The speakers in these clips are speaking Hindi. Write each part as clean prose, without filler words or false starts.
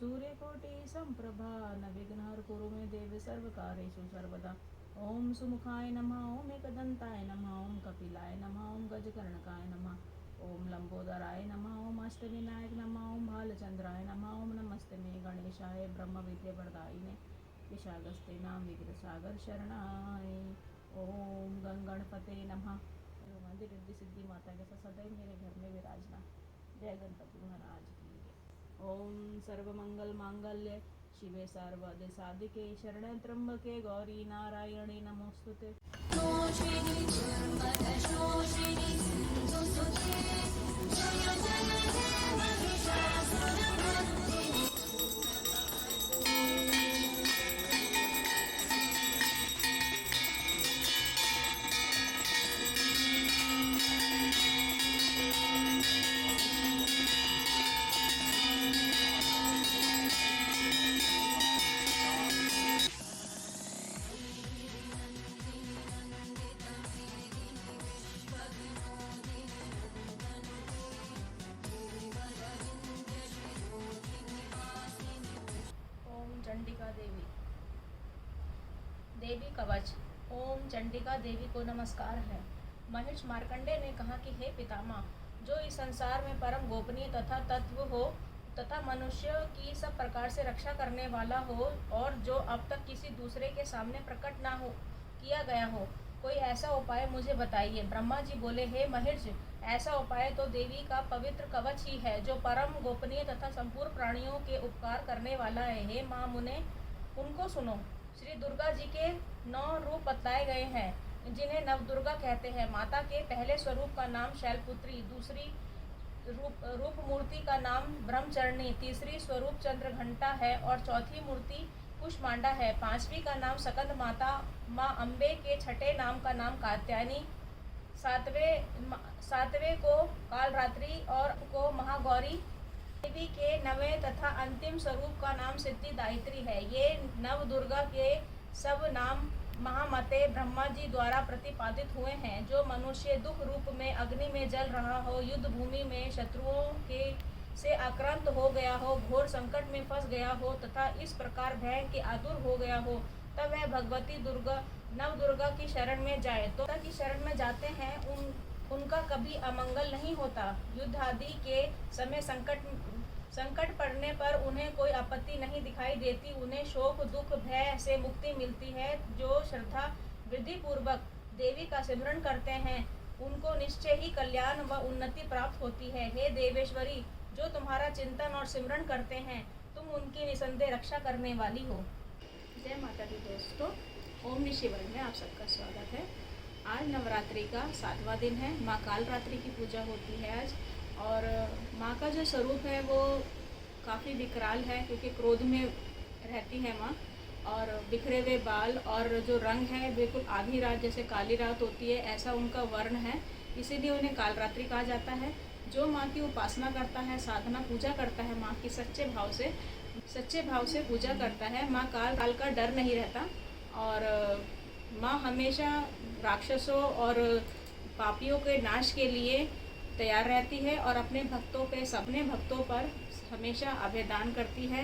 सूर्यकोटि संप्रभा निर्विघ्नं कुरु मे देव सर्वकार्येषु सर्वदा। ओम सुमुखाय नमः, ओम एकदंताय नमः, ओम कपिलाय नमः, ओम गजकर्णकाय नमः, ओम लंबोदराय नमः, ओम अष्टविनायक नमः, ओम भालचंद्राय नमः, ओम नमस्ते मे गणेशाय ब्रह्म विद्या प्रदायिने विशागस्ते नाम विग्रसागर शरणाय। ओम गणपते नमः। मंदिर रिद्धि सिद्धि माता के साथ सदैव मेरे घर में विराजना। जय गणपति महाराज की। ओम सर्वमंगल मांगल्य शिवे सर्वदे साधिके शरण्ये त्र्यंबके गौरी नारायणे नमोस्तुते। चंडिका देवी। देवी कवच। ओम चंडिका देवी को नमस्कार है। महिष मार्कंडे ने कहा कि हे पितामह, जो इस संसार में परम गोपनीय तथा तत्व हो तथा मनुष्य की सब प्रकार से रक्षा करने वाला हो और जो अब तक किसी दूसरे के सामने प्रकट ना हो किया गया हो, कोई ऐसा उपाय मुझे बताइए। ब्रह्मा जी बोले, हे महिष, ऐसा उपाय तो देवी का पवित्र कवच ही है, जो परम गोपनीय तथा संपूर्ण प्राणियों के उपकार करने वाला है। हे माँ मुने, उनको सुनो। श्री दुर्गा जी के 9 रूप बतलाए गए हैं, जिन्हें नवदुर्गा कहते हैं। माता के पहले स्वरूप का नाम शैलपुत्री, दूसरी रूप मूर्ति का नाम ब्रह्मचरणी, तीसरी स्वरूप चंद्रघंटा है और चौथी मूर्ति कुष्मांडा है। पांचवी का नाम सकंद माता माँ अम्बे के छठे नाम का नाम कात्यायनी, सातवें को कालरात्रि और को महागौरी। देवी के 9वें तथा अंतिम स्वरूप का नाम सिद्धिदायित्री है। ये नव दुर्गा के सब नाम महामते ब्रह्मा जी द्वारा प्रतिपादित हुए हैं। जो मनुष्य दुख रूप में अग्नि में जल रहा हो, युद्ध भूमि में शत्रुओं के से आक्रांत हो गया हो, घोर संकट में फंस गया हो तथा इस प्रकार भय के आतुर हो गया हो, तब वह भगवती दुर्गा नव दुर्गा की शरण में जाए तो की शरण में जाते हैं, उनका कभी अमंगल नहीं होता। युद्ध आदि के समय संकट पड़ने पर उन्हें कोई आपत्ति नहीं दिखाई देती। उन्हें शोक दुख भय से मुक्ति मिलती है। जो श्रद्धा वृद्धि पूर्वक देवी का सिमरन करते हैं, उनको निश्चय ही कल्याण व उन्नति प्राप्त होती है। हे देवेश्वरी, जो तुम्हारा चिंतन और सिमरन करते हैं, तुम उनकी निसंदेह रक्षा करने वाली हो। जय माता दी दोस्तों, ओम नि शिवाय में आप सबका स्वागत है। आज नवरात्रि का 7वां दिन है। माँ कालरात्रि की पूजा होती है आज। और माँ का जो स्वरूप है वो काफ़ी विकराल है, क्योंकि क्रोध में रहती है माँ, और बिखरे हुए बाल और जो रंग है बिल्कुल आधी रात जैसे काली रात होती है, ऐसा उनका वर्ण है। इसीलिए उन्हें कालरात्रि कहा जाता है। जो माँ की उपासना करता है, साधना पूजा करता है, माँ की सच्चे भाव से पूजा करता है, माँ काल का डर नहीं रहता। और माँ हमेशा राक्षसों और पापियों के नाश के लिए तैयार रहती है और अपने भक्तों पर हमेशा अभयदान करती है।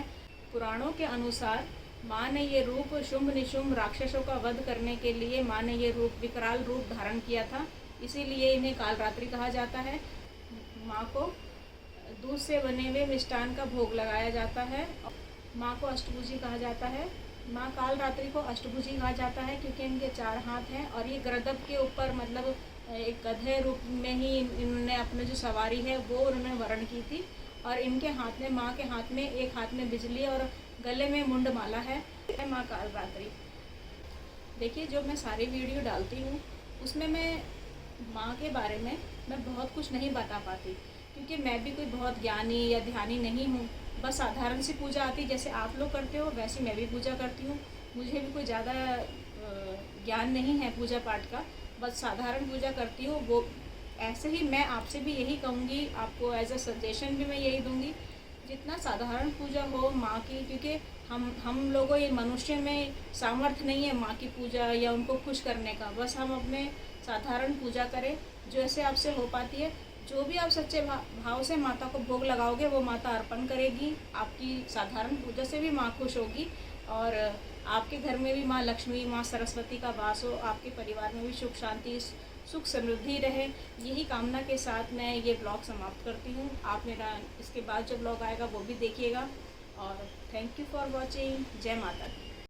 पुराणों के अनुसार माँ ने ये रूप शुंभ निशुंभ राक्षसों का वध करने के लिए माँ ने ये विकराल रूप धारण किया था। इसीलिए इन्हें कालरात्रि कहा जाता है। माँ को दूध से बने हुए मिष्टान का भोग लगाया जाता है। माँ को अष्टभुजी कहा जाता है। माँ कालरात्रि को अष्टभुजी कहा जाता है क्योंकि इनके 4 हाथ हैं और ये गरदब के ऊपर मतलब एक गधे रूप में ही इन्होंने अपने जो सवारी है वो उन्होंने वर्ण की थी। और इनके हाथ में, माँ के हाथ में, एक हाथ में बिजली और गले में मुंडमाला है। माँ कालरात्रि। देखिए, जो मैं सारी वीडियो डालती हूँ उसमें मैं माँ के बारे में मैं बहुत कुछ नहीं बता पाती, क्योंकि मैं भी कोई बहुत ज्ञानी या ध्यानी नहीं हूँ। बस साधारण सी पूजा आती, जैसे आप लोग करते हो वैसे मैं भी पूजा करती हूँ। मुझे भी कोई ज़्यादा ज्ञान नहीं है पूजा पाठ का, बस साधारण पूजा करती हूँ। वो ऐसे ही मैं आपसे भी यही कहूँगी, आपको एज अ सजेशन भी मैं यही दूँगी, जितना साधारण पूजा हो माँ की, क्योंकि हम लोगों ये मनुष्य में सामर्थ्य नहीं है माँ की पूजा या उनको खुश करने का। बस हम अपने साधारण पूजा करें, जैसे आपसे हो पाती है जो भी आप सच्चे भाव से माता को भोग लगाओगे वो माता अर्पण करेगी। आपकी साधारण पूजा से भी माँ खुश होगी और आपके घर में भी माँ लक्ष्मी, माँ सरस्वती का वास हो, आपके परिवार में भी सुख शांति, सुख समृद्धि रहे। यही कामना के साथ मैं ये ब्लॉग समाप्त करती हूँ। आप मेरा इसके बाद जो ब्लॉग आएगा वो भी देखिएगा और थैंक यू फॉर वॉचिंग। जय माता दी।